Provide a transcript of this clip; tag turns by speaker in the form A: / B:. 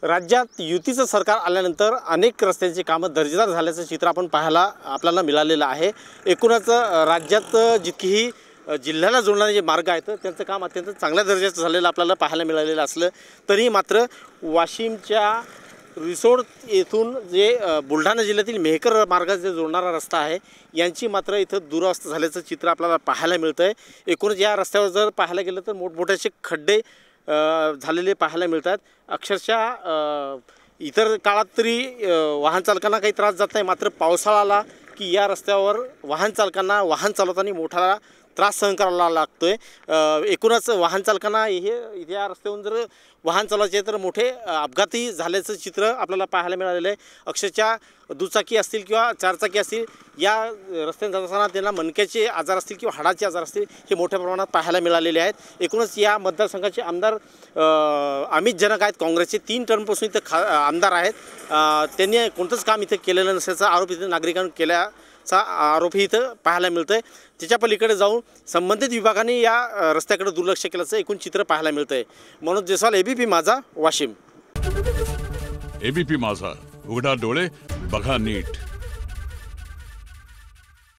A: राज्यात युतीचं सरकार आल्यानंतर अनेक रस्त्यांची कामं दर्जेदार झाल्याचं चित्र आपण आपल्याला मिळालेलं आहे। एकूणच राज्यात जितकीही जिल्ह्याला जोडणारे जे मार्ग आहेत त्यांचं काम अत्यंत चांगल्या दर्जाचं झालेलं आपल्याला पाहायला मिळालेलं असलं तरी मात्र वाशिमच्या रिसोड येथून जे बुलढाणा जिल्ह्यातील मेहकर मार्गाचा जोडणारा रस्ता आहे यांची मात्र इथं दुरावस्था झाल्याचं चित्र आपल्याला पाहायला मिळतं आहे। एकूणच या रस्त्यावर जर पाहायला गेलं तर मोठमोठे खड्डे झालेले पाहायला मिळतात। अक्षरशः इतर काळात तरी वाहन चालकांना काही त्रास जात नाही, मात्र पावसाळा आला की या रस्त्यावर वाहन चालकांना वाहन चालवताना मोठा त्रास सहन करावा लागतोय। एकूणच वाहन चालकांना या रस्त्यावरून जर वाहन चालवायचे तर मोठे अपघाती झाल्याचं चित्र आपल्याला पाहायला मिळालेलं आहे। अक्षरशः दुचाकी असतील किंवा चारचाकी असतील या रस्त्याने जात असताना त्यांना मणक्याचे आजार असतील किंवा हाडाचे आजार असतील हे मोठ्या प्रमाणात पाहायला मिळालेले आहेत। एकूणच या मतदारसंघाचे आमदार अमित जनक आहेत, काँग्रेसचे 3 टर्मपासून इथं आमदार आहेत। त्यांनी कोणतंच काम इथं केलेलं नसल्याचा आरोप इथं नागरिकांनी केल्याचा आरोपही इथं पाहायला मिळतोय। त्याच्या पलीकडे जाऊन संबंधित विभागाने या रस्त्याकडे दुर्लक्ष केल्याचं एकूण चित्र पाहायला मिळतंय। मनोज जयस्वाल, एबीपी माझा, वाशिम।
B: एबीपी माझा, उघडा डोळे बघा नीट।